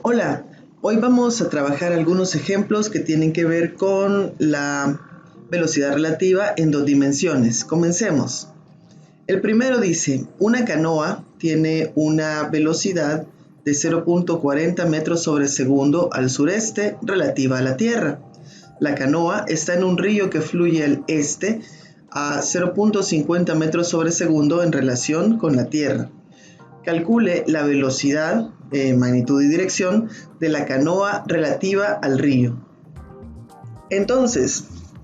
Hola, hoy vamos a trabajar algunos ejemplos que tienen que ver con la velocidad relativa en dos dimensiones. Comencemos. El primero dice, una canoa tiene una velocidad de 0.40 metros sobre segundo al sureste relativa a la Tierra. La canoa está en un río que fluye al este a 0.50 metros sobre segundo en relación con la Tierra. Calcule la velocidad, magnitud y dirección de la canoa relativa al río. Entonces,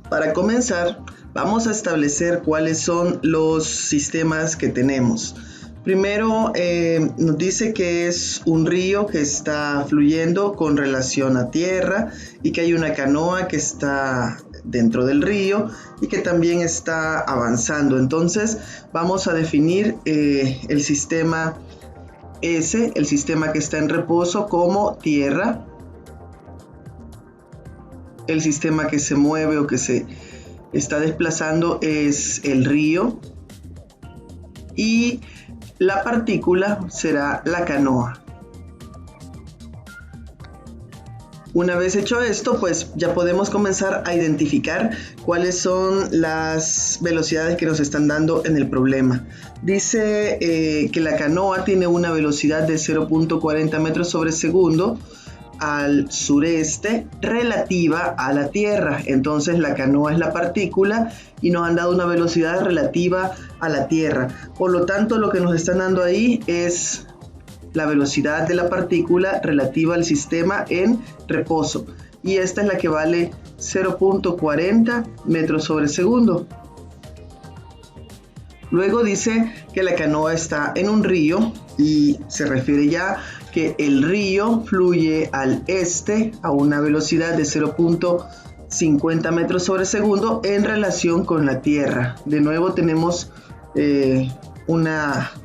para comenzar, vamos a establecer cuáles son los sistemas que tenemos. Primero, nos dice que es un río que está fluyendo con relación a tierra y que hay una canoa que está dentro del río y que también está avanzando. Entonces, vamos a definir el sistema S, el sistema que está en reposo, como tierra. El sistema que se mueve o que se está desplazando es el río. Y la partícula será la canoa. Una vez hecho esto, pues ya podemos comenzar a identificar cuáles son las velocidades que nos están dando en el problema. Dice que la canoa tiene una velocidad de 0.40 metros sobre segundo al sureste relativa a la Tierra. Entonces la canoa es la partícula y nos han dado una velocidad relativa a la Tierra. Por lo tanto, lo que nos están dando ahí es la velocidad de la partícula relativa al sistema en reposo, y esta es la que vale 0.40 metros sobre segundo. Luego dice que la canoa está en un río y se refiere ya que el río fluye al este a una velocidad de 0.50 metros sobre segundo en relación con la Tierra. De nuevo tenemos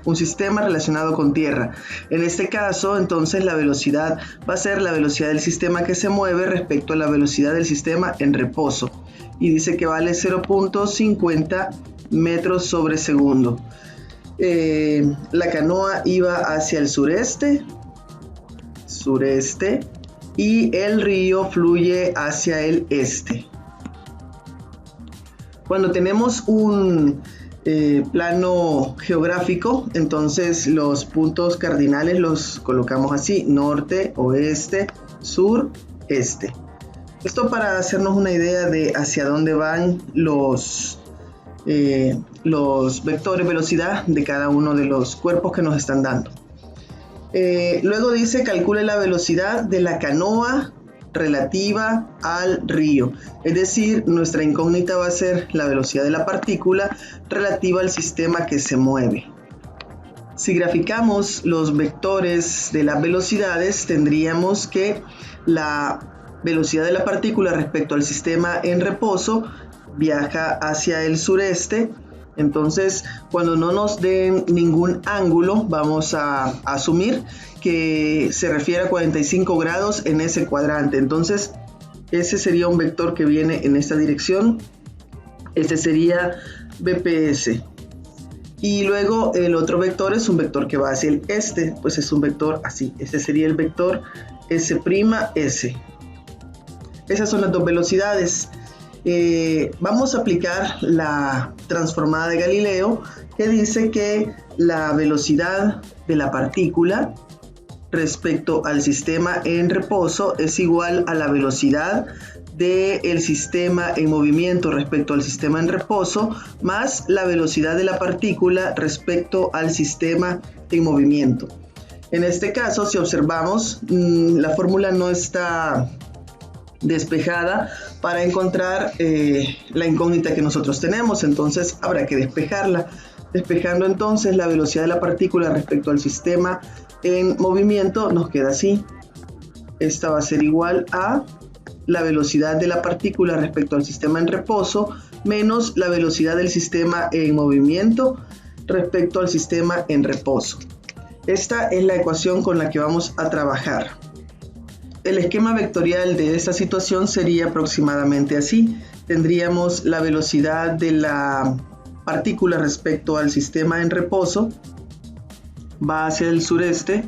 un sistema relacionado con tierra. En este caso, entonces, la velocidad va a ser la velocidad del sistema que se mueve respecto a la velocidad del sistema en reposo, y dice que vale 0.50 metros sobre segundo. La canoa iba hacia el sureste, y el río fluye hacia el este. Cuando tenemos un plano geográfico, entonces los puntos cardinales los colocamos así: norte, oeste, sur, este. Esto para hacernos una idea de hacia dónde van los vectores velocidad de cada uno de los cuerpos que nos están dando. Luego dice, calcule la velocidad de la canoa relativa al río, es decir, nuestra incógnita va a ser la velocidad de la partícula relativa al sistema que se mueve. Si graficamos los vectores de las velocidades, tendríamos que la velocidad de la partícula respecto al sistema en reposo viaja hacia el sureste. Entonces, cuando no nos den ningún ángulo, vamos a asumir que se refiere a 45 grados en ese cuadrante. Entonces, ese sería un vector que viene en esta dirección. Este sería BPS. Y luego el otro vector es un vector que va hacia el este, pues es un vector así. Este sería el vector S'(S). Esas son las dos velocidades. Vamos a aplicar la transformada de Galileo, que dice que la velocidad de la partícula respecto al sistema en reposo es igual a la velocidad del sistema en movimiento respecto al sistema en reposo más la velocidad de la partícula respecto al sistema en movimiento. En este caso, si observamos, la fórmula no está despejada para encontrar la incógnita que nosotros tenemos, entonces habrá que despejarla. Despejando entonces la velocidad de la partícula respecto al sistema en movimiento, nos queda así. Esta va a ser igual a la velocidad de la partícula respecto al sistema en reposo menos la velocidad del sistema en movimiento respecto al sistema en reposo. Esta es la ecuación con la que vamos a trabajar. El esquema vectorial de esta situación sería aproximadamente así. Tendríamos la velocidad de la partícula respecto al sistema en reposo, va hacia el sureste,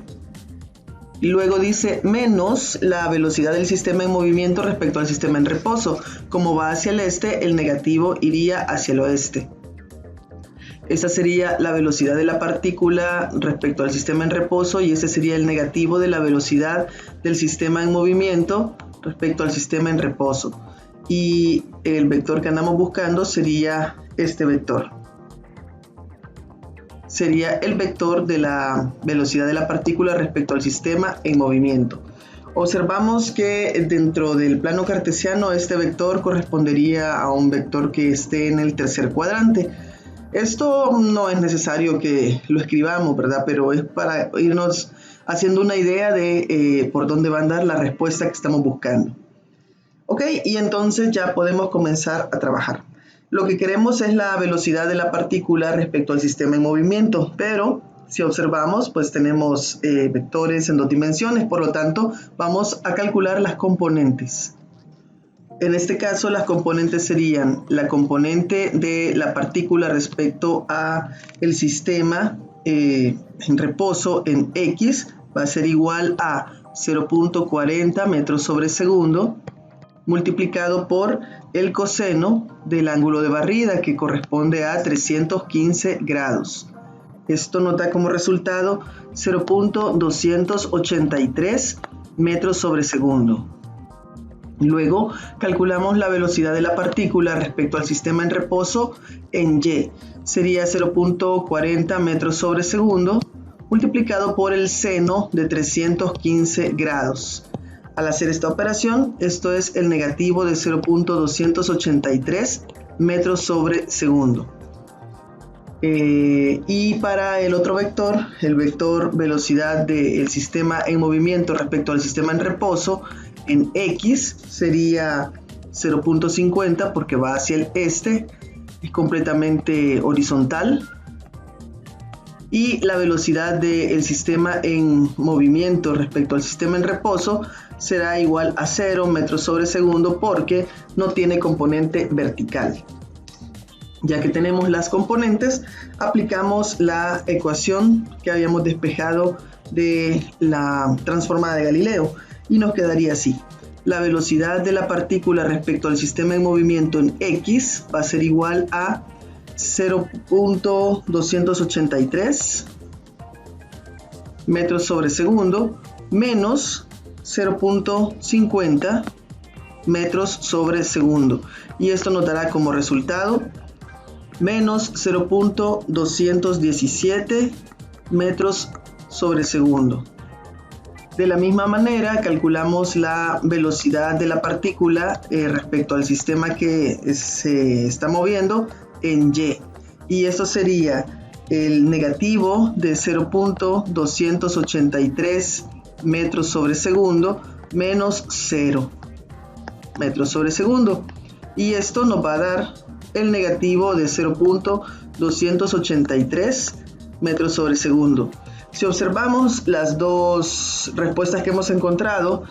Y luego dice menos la velocidad del sistema en movimiento respecto al sistema en reposo. Como va hacia el este, el negativo iría hacia el oeste. Esa sería la velocidad de la partícula respecto al sistema en reposo y ese sería el negativo de la velocidad del sistema en movimiento respecto al sistema en reposo. Y el vector que andamos buscando sería este vector. Sería el vector de la velocidad de la partícula respecto al sistema en movimiento. Observamos que dentro del plano cartesiano este vector correspondería a un vector que esté en el tercer cuadrante. Esto no es necesario que lo escribamos, ¿verdad? Pero es para irnos haciendo una idea de por dónde va a andar la respuesta que estamos buscando. Ok, y entonces ya podemos comenzar a trabajar. Lo que queremos es la velocidad de la partícula respecto al sistema en movimiento, pero si observamos, pues tenemos vectores en dos dimensiones, por lo tanto, vamos a calcular las componentes. En este caso, las componentes serían la componente de la partícula respecto a el sistema en reposo en X, va a ser igual a 0.40 metros sobre segundo, multiplicado por el coseno del ángulo de barrida, que corresponde a 315 grados. Esto nos da como resultado 0.283 metros sobre segundo. Luego calculamos la velocidad de la partícula respecto al sistema en reposo en Y. Sería 0.40 metros sobre segundo multiplicado por el seno de 315 grados. Al hacer esta operación, esto es el negativo de 0.283 metros sobre segundo. Y para el otro vector, el vector velocidad del sistema en movimiento respecto al sistema en reposo, en X sería 0.50 porque va hacia el este, es completamente horizontal. Y la velocidad del sistema en movimiento respecto al sistema en reposo será igual a 0 metros sobre segundo porque no tiene componente vertical. Ya que tenemos las componentes, aplicamos la ecuación que habíamos despejado de la transformada de Galileo y nos quedaría así. La velocidad de la partícula respecto al sistema en movimiento en X va a ser igual a 0.283 metros sobre segundo menos 0.50 metros sobre segundo, y esto nos dará como resultado menos 0.217 metros sobre segundo. De la misma manera calculamos la velocidad de la partícula respecto al sistema que se está moviendo en Y esto sería el negativo de 0.283 metros sobre segundo menos 0 metros sobre segundo, y esto nos va a dar el negativo de 0.283 metros sobre segundo. Si observamos, las dos respuestas que hemos encontrado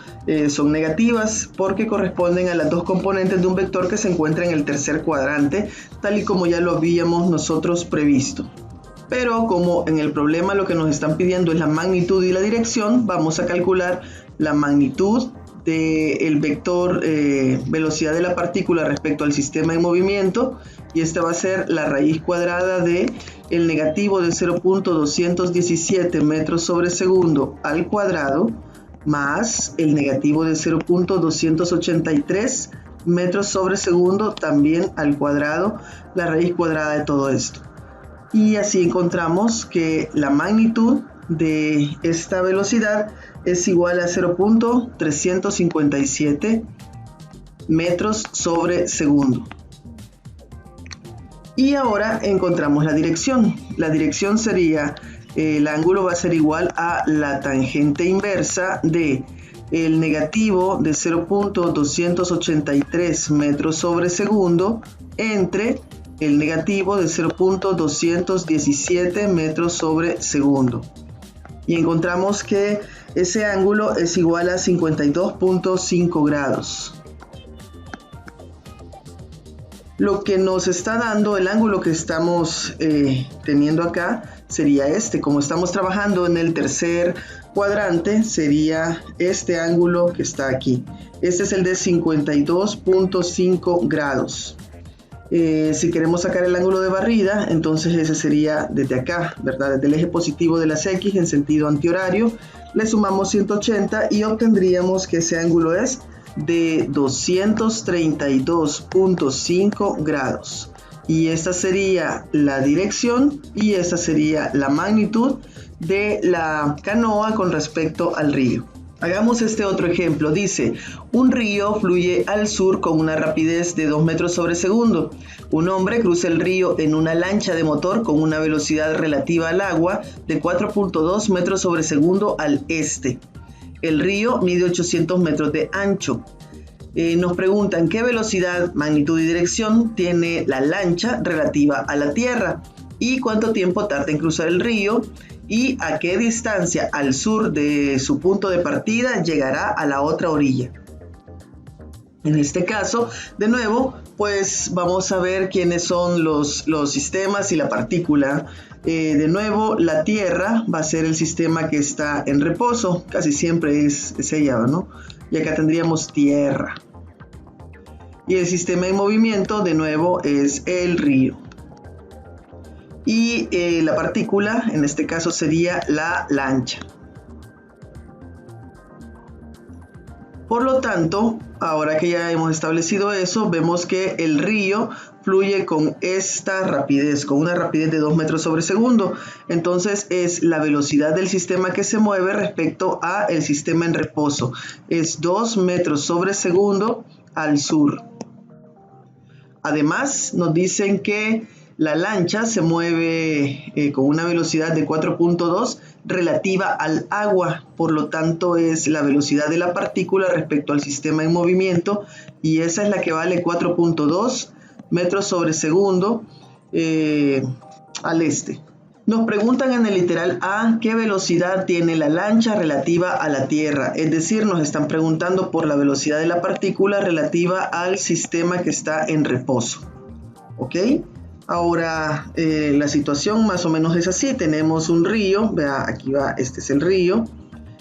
son negativas porque corresponden a las dos componentes de un vector que se encuentra en el tercer cuadrante, tal y como ya lo habíamos nosotros previsto. Pero como en el problema lo que nos están pidiendo es la magnitud y la dirección, vamos a calcular la magnitud del vector velocidad de la partícula respecto al sistema en movimiento, y esta va a ser la raíz cuadrada de el negativo de 0.217 metros sobre segundo al cuadrado más el negativo de 0.283 metros sobre segundo también al cuadrado, la raíz cuadrada de todo esto. Y así encontramos que la magnitud de esta velocidad es igual a 0.357 metros sobre segundo. Y ahora encontramos la dirección. La dirección sería, el ángulo va a ser igual a la tangente inversa de el negativo de 0.283 metros sobre segundo entre el negativo de 0.217 metros sobre segundo. Y encontramos que ese ángulo es igual a 52.5 grados. Lo que nos está dando el ángulo que estamos teniendo acá sería este. Como estamos trabajando en el tercer cuadrante sería este ángulo que está aquí. Este es el de 52.5 grados. Si queremos sacar el ángulo de barrida, entonces ese sería desde acá, ¿verdad? Desde el eje positivo de las X en sentido antihorario, le sumamos 180 y obtendríamos que ese ángulo es de 232.5 grados. Y esta sería la dirección y esta sería la magnitud de la canoa con respecto al río. Hagamos este otro ejemplo. Dice, un río fluye al sur con una rapidez de 2 metros sobre segundo. Un hombre cruza el río en una lancha de motor con una velocidad relativa al agua de 4.2 metros sobre segundo al este. El río mide 800 metros de ancho. Nos preguntan qué velocidad, magnitud y dirección tiene la lancha relativa a la tierra y cuánto tiempo tarda en cruzar el río y a qué distancia al sur de su punto de partida llegará a la otra orilla. En este caso, de nuevo, pues vamos a ver quiénes son los sistemas y la partícula. De nuevo, la Tierra va a ser el sistema que está en reposo, casi siempre es ella, ¿no? Y acá tendríamos tierra. Y el sistema en movimiento, de nuevo, es el río. Y la partícula, en este caso, sería la lancha. Por lo tanto, ahora que ya hemos establecido eso, vemos que el río fluye con esta rapidez, con una rapidez de 2 metros sobre segundo. Entonces es la velocidad del sistema que se mueve respecto al sistema en reposo. Es 2 metros sobre segundo al sur. Además, nos dicen que la lancha se mueve con una velocidad de 4.2 relativa al agua, por lo tanto es la velocidad de la partícula respecto al sistema en movimiento y esa es la que vale 4.2 metros sobre segundo al este. Nos preguntan en el literal A qué velocidad tiene la lancha relativa a la Tierra, es decir, nos están preguntando por la velocidad de la partícula relativa al sistema que está en reposo. ¿Ok? Ahora la situación más o menos es así, tenemos un río, vea, aquí va, este es el río,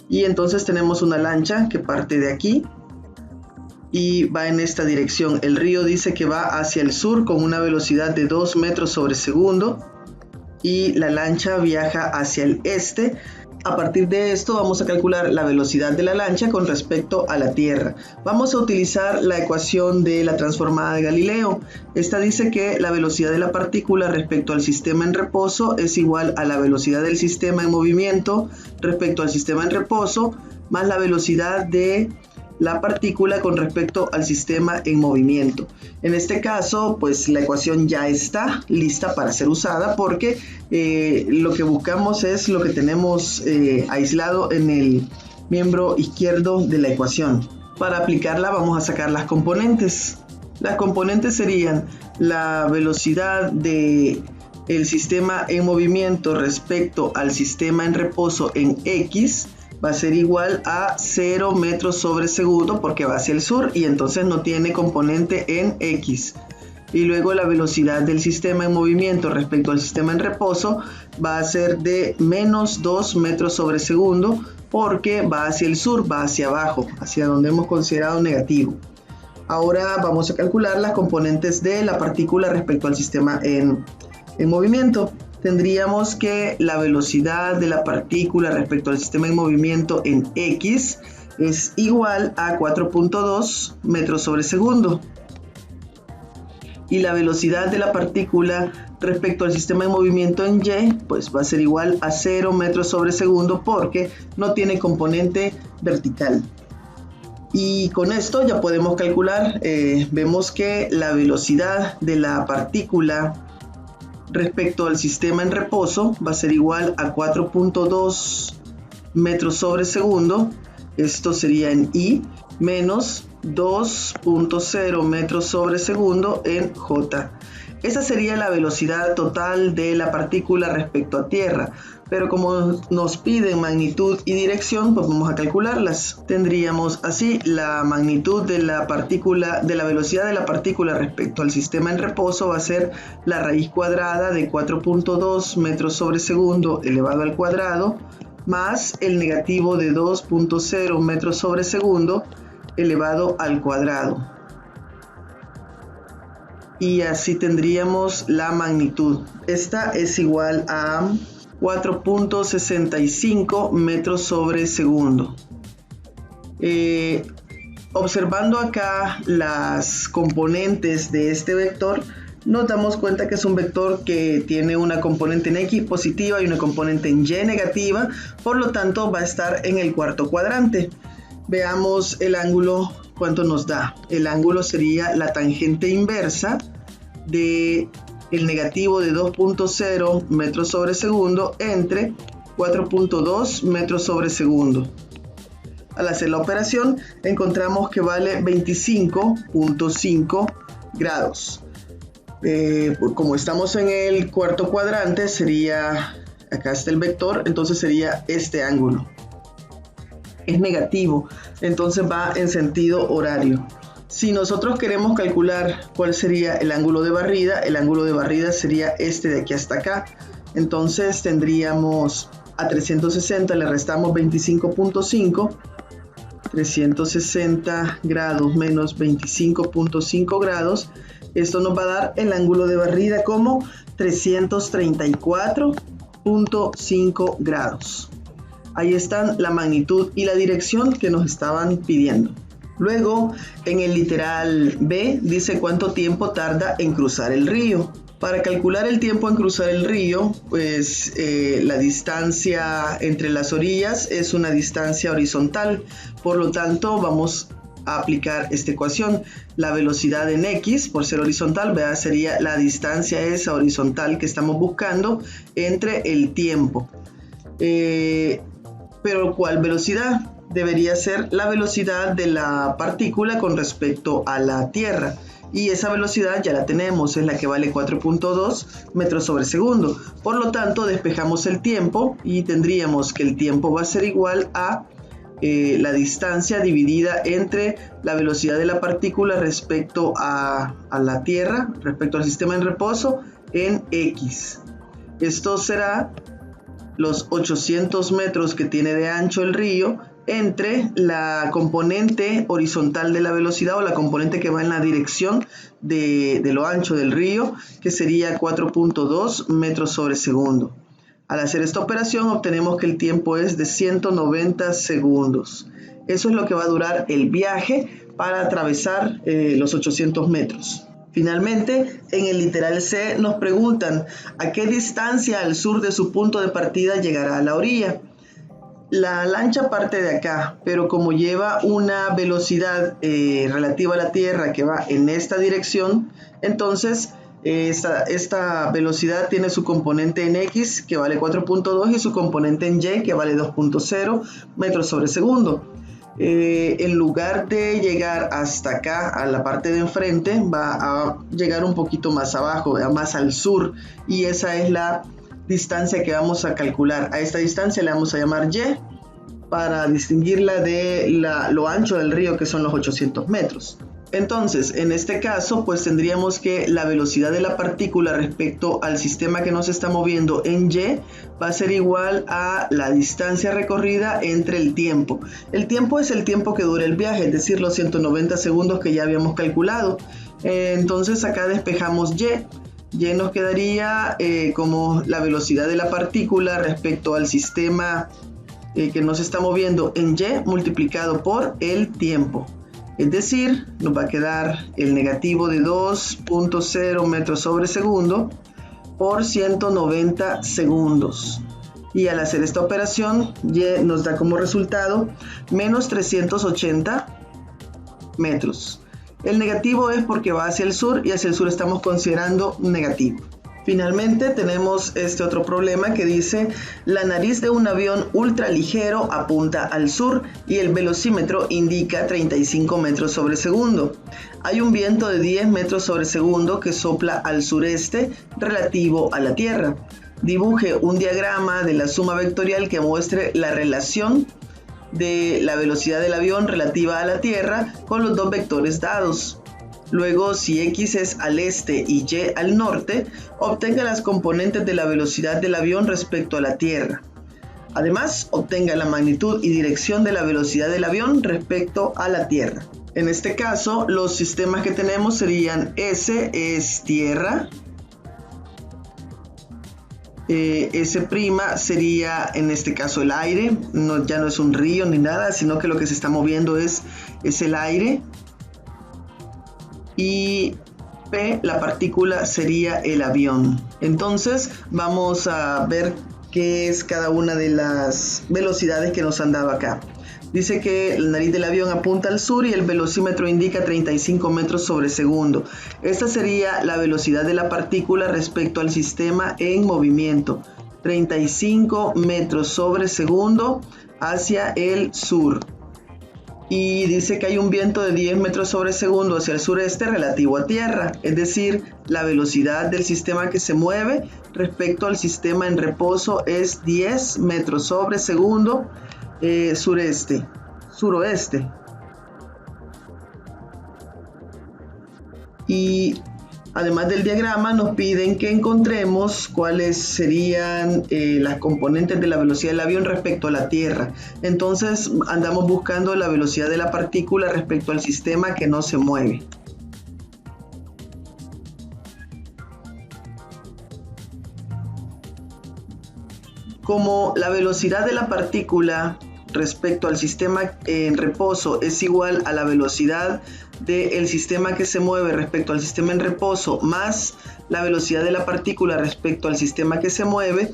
y entonces tenemos una lancha que parte de aquí y va en esta dirección. El río dice que va hacia el sur con una velocidad de 2 metros sobre segundo y la lancha viaja hacia el este. A partir de esto vamos a calcular la velocidad de la lancha con respecto a la Tierra. Vamos a utilizar la ecuación de la transformada de Galileo. Esta dice que la velocidad de la partícula respecto al sistema en reposo es igual a la velocidad del sistema en movimiento respecto al sistema en reposo más la velocidad de la partícula con respecto al sistema en movimiento. En este caso, pues la ecuación ya está lista para ser usada porque lo que buscamos es lo que tenemos aislado en el miembro izquierdo de la ecuación. Para aplicarla vamos a sacar las componentes. Las componentes serían la velocidad del sistema en movimiento respecto al sistema en reposo en X, va a ser igual a 0 metros sobre segundo porque va hacia el sur y entonces no tiene componente en X. Y luego la velocidad del sistema en movimiento respecto al sistema en reposo va a ser de menos 2 metros sobre segundo porque va hacia el sur, va hacia abajo, hacia donde hemos considerado negativo. Ahora vamos a calcular las componentes de la partícula respecto al sistema en movimiento. Tendríamos que la velocidad de la partícula respecto al sistema en movimiento en X es igual a 4.2 metros sobre segundo. Y la velocidad de la partícula respecto al sistema en movimiento en Y, pues va a ser igual a 0 metros sobre segundo porque no tiene componente vertical. Y con esto ya podemos calcular, vemos que la velocidad de la partícula respecto al sistema en reposo va a ser igual a 4.2 metros sobre segundo, esto sería en I, menos 2.0 metros sobre segundo en J. Esa sería la velocidad total de la partícula respecto a tierra, pero como nos piden magnitud y dirección, pues vamos a calcularlas. Tendríamos así la magnitud de la partícula, de la velocidad de la partícula respecto al sistema en reposo va a ser la raíz cuadrada de 4.2 metros sobre segundo elevado al cuadrado más el negativo de 2.0 metros sobre segundo elevado al cuadrado. Y así tendríamos la magnitud. Esta es igual a 4.65 metros sobre segundo. Observando acá las componentes de este vector, nos damos cuenta que es un vector que tiene una componente en X positiva y una componente en Y negativa, por lo tanto va a estar en el cuarto cuadrante. Veamos el ángulo, ¿cuánto nos da? El ángulo sería la tangente inversa de el negativo de 2.0 metros sobre segundo entre 4.2 metros sobre segundo. Al hacer la operación encontramos que vale 25.5 grados. Como estamos en el cuarto cuadrante, sería, acá está el vector, entonces sería este ángulo. Es negativo, entonces va en sentido horario. Si nosotros queremos calcular cuál sería el ángulo de barrida sería este de aquí hasta acá. Entonces tendríamos a 360 le restamos 25.5, 360 grados menos 25.5 grados. Esto nos va a dar el ángulo de barrida como 334.5 grados. Ahí están la magnitud y la dirección que nos estaban pidiendo. Luego, en el literal B, dice cuánto tiempo tarda en cruzar el río. Para calcular el tiempo en cruzar el río, pues la distancia entre las orillas es una distancia horizontal. Por lo tanto, vamos a aplicar esta ecuación. La velocidad en X, por ser horizontal, ¿verdad? Sería la distancia esa horizontal que estamos buscando entre el tiempo. Pero ¿cuál velocidad? Debería ser la velocidad de la partícula con respecto a la Tierra. Y esa velocidad ya la tenemos, es la que vale 4.2 metros sobre segundo. Por lo tanto, despejamos el tiempo y tendríamos que el tiempo va a ser igual a la distancia dividida entre la velocidad de la partícula respecto a la Tierra, respecto al sistema en reposo, en X. Esto será los 800 metros que tiene de ancho el río entre la componente horizontal de la velocidad o la componente que va en la dirección de lo ancho del río, que sería 4.2 metros sobre segundo. Al hacer esta operación obtenemos que el tiempo es de 190 segundos. Eso es lo que va a durar el viaje para atravesar los 800 metros. Finalmente, en el literal C nos preguntan a qué distancia al sur de su punto de partida llegará a la orilla. La lancha parte de acá, pero como lleva una velocidad relativa a la Tierra que va en esta dirección, entonces esta velocidad tiene su componente en X que vale 4.2 y su componente en Y que vale 2.0 metros sobre segundo. En lugar de llegar hasta acá a la parte de enfrente, va a llegar un poquito más abajo, más al sur, y esa es la distancia que vamos a calcular. A esta distancia le vamos a llamar Y para distinguirla de lo ancho del río, que son los 800 metros. Entonces, en este caso, pues tendríamos que la velocidad de la partícula respecto al sistema que nos está moviendo en Y va a ser igual a la distancia recorrida entre el tiempo. El tiempo es el tiempo que dura el viaje, es decir, los 190 segundos que ya habíamos calculado. Entonces acá despejamos Y. Y nos quedaría como la velocidad de la partícula respecto al sistema que nos está moviendo en Y multiplicado por el tiempo. Es decir, nos va a quedar el negativo de 2.0 metros sobre segundo por 190 segundos. Y al hacer esta operación, Y nos da como resultado menos 380 metros. El negativo es porque va hacia el sur y hacia el sur estamos considerando negativo. Finalmente tenemos este otro problema que dice: la nariz de un avión ultraligero apunta al sur y el velocímetro indica 35 metros sobre segundo. Hay un viento de 10 metros sobre segundo que sopla al sureste relativo a la Tierra. Dibuje un diagrama de la suma vectorial que muestre la relación de la velocidad del avión relativa a la Tierra con los dos vectores dados. Luego, si X es al este y Y al norte, obtenga las componentes de la velocidad del avión respecto a la Tierra. Además, obtenga la magnitud y dirección de la velocidad del avión respecto a la Tierra. En este caso, los sistemas que tenemos serían S es tierra, S' sería en este caso el aire, ya no es un río ni nada, sino que lo que se está moviendo es el aire. Y P, la partícula, sería el avión. Entonces vamos a ver qué es cada una de las velocidades que nos han dado acá. Dice que la nariz del avión apunta al sur y el velocímetro indica 35 metros sobre segundo. Esta sería la velocidad de la partícula respecto al sistema en movimiento. 35 metros sobre segundo hacia el sur. Y dice que hay un viento de 10 metros sobre segundo hacia el sureste relativo a tierra. Es decir, la velocidad del sistema que se mueve respecto al sistema en reposo es 10 metros sobre segundo. Suroeste. Y además del diagrama nos piden que encontremos cuáles serían las componentes de la velocidad del avión respecto a la Tierra. Entonces andamos buscando la velocidad de la partícula respecto al sistema que no se mueve. Como la velocidad de la partícula respecto al sistema en reposo es igual a la velocidad del sistema que se mueve respecto al sistema en reposo más la velocidad de la partícula respecto al sistema que se mueve,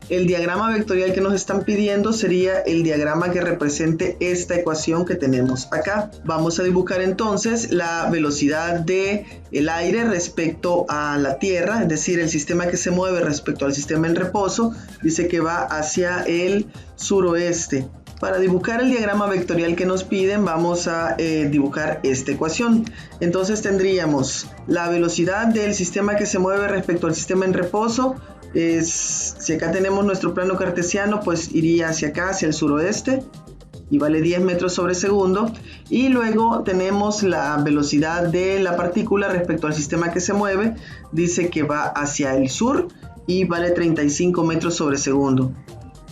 el diagrama vectorial que nos están pidiendo sería el diagrama que represente esta ecuación que tenemos acá. Vamos a dibujar entonces la velocidad del aire respecto a la Tierra, es decir, el sistema que se mueve respecto al sistema en reposo, dice que va hacia el suroeste. Para dibujar el diagrama vectorial que nos piden vamos a dibujar esta ecuación. Entonces tendríamos la velocidad del sistema que se mueve respecto al sistema en reposo. Si acá tenemos nuestro plano cartesiano, pues iría hacia acá, hacia el suroeste, y vale 10 metros sobre segundo. Y luego tenemos la velocidad de la partícula respecto al sistema que se mueve. Dice que va hacia el sur y vale 35 metros sobre segundo.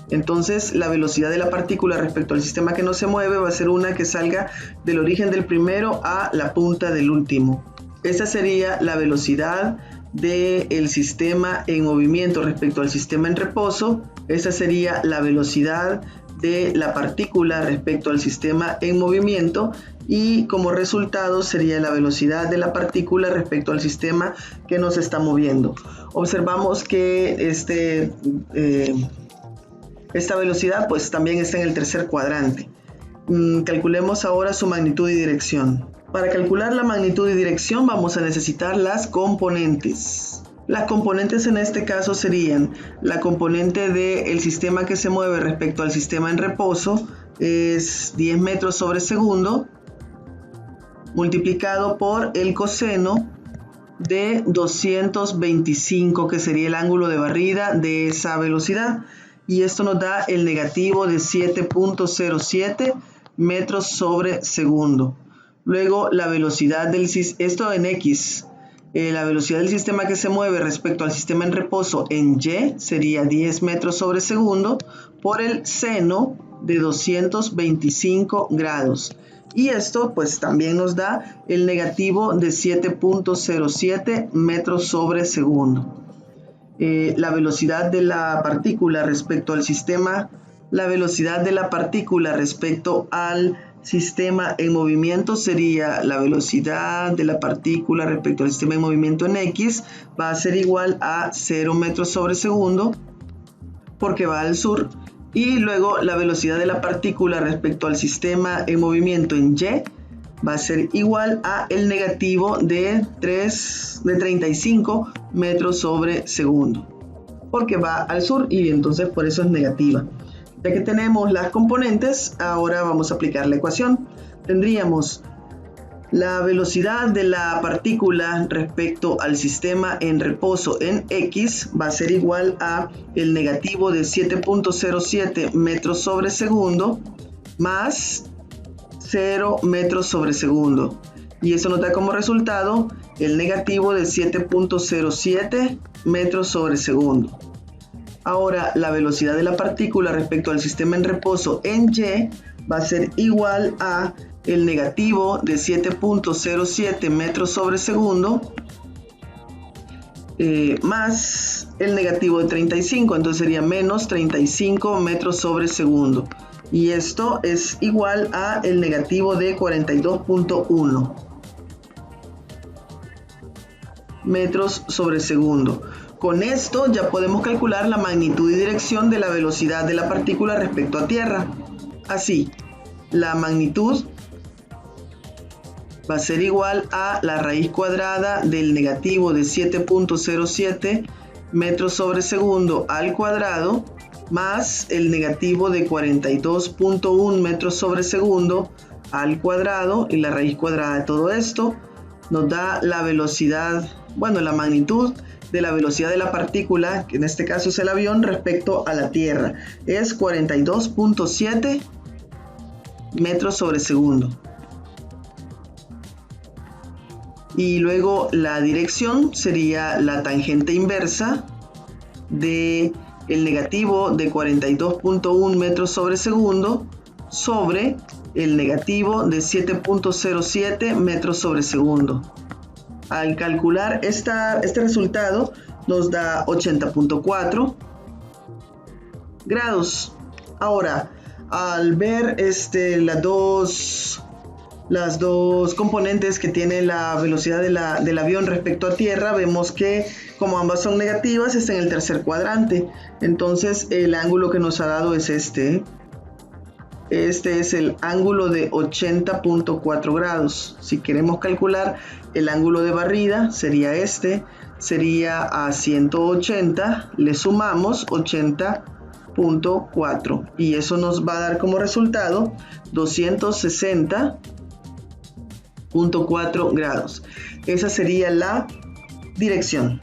Entonces la velocidad de la partícula respecto al sistema que no se mueve va a ser una que salga del origen del primero a la punta del último. Esta sería la velocidad del sistema en movimiento respecto al sistema en reposo. Esta sería la velocidad de la partícula respecto al sistema en movimiento, y como resultado sería la velocidad de la partícula respecto al sistema que nos está moviendo. Observamos que esta velocidad pues también está en el tercer cuadrante. Calculemos ahora su magnitud y dirección. Para calcular la magnitud y dirección vamos a necesitar las componentes. Las componentes en este caso serían la componente del sistema que se mueve respecto al sistema en reposo, es 10 metros sobre segundo, multiplicado por el coseno de 225, que sería el ángulo de barrida de esa velocidad. Y esto nos da el negativo de 7.07 metros sobre segundo. Luego la velocidad esto en X, la velocidad del sistema que se mueve respecto al sistema en reposo en Y sería 10 metros sobre segundo por el seno de 225 grados. Y esto pues también nos da el negativo de 7.07 metros sobre segundo. La velocidad de la partícula respecto al sistema, la velocidad de la partícula respecto al sistema en movimiento sería la velocidad de la partícula respecto al sistema en movimiento en X, va a ser igual a 0 metros sobre segundo porque va al sur, y luego la velocidad de la partícula respecto al sistema en movimiento en Y va a ser igual a el negativo de 35 metros sobre segundo, porque va al sur y entonces por eso es negativa. Ya que tenemos las componentes, ahora vamos a aplicar la ecuación. Tendríamos la velocidad de la partícula respecto al sistema en reposo en X va a ser igual a el negativo de 7.07 metros sobre segundo más 0 metros sobre segundo, y eso nos da como resultado el negativo de 7.07 metros sobre segundo. Ahora la velocidad de la partícula respecto al sistema en reposo en Y va a ser igual a el negativo de 7.07 metros sobre segundo más el negativo de 35, entonces sería menos 35 metros sobre segundo. Y esto es igual a el negativo de 42.1 metros sobre segundo. Con esto ya podemos calcular la magnitud y dirección de la velocidad de la partícula respecto a tierra. Así, la magnitud va a ser igual a la raíz cuadrada del negativo de 7.07 metros sobre segundo al cuadrado más el negativo de 42.1 metros sobre segundo al cuadrado, y la raíz cuadrada de todo esto nos da la velocidad, bueno, la magnitud de la velocidad de la partícula, que en este caso es el avión, respecto a la Tierra. Es 42.7 metros sobre segundo. Y luego la dirección sería la tangente inversa de el negativo de 42.1 metros sobre segundo sobre el negativo de 7.07 metros sobre segundo. Al calcular este resultado nos da 80.4 grados. Ahora, al ver las dos componentes que tiene la velocidad del avión respecto a tierra, vemos que como ambas son negativas, está en el tercer cuadrante. Entonces el ángulo que nos ha dado es este. Este es el ángulo de 80.4 grados. Si queremos calcular el ángulo de barrida, sería este. Sería a 180, le sumamos 80.4 y eso nos va a dar como resultado 260.4 grados. Esa sería la dirección.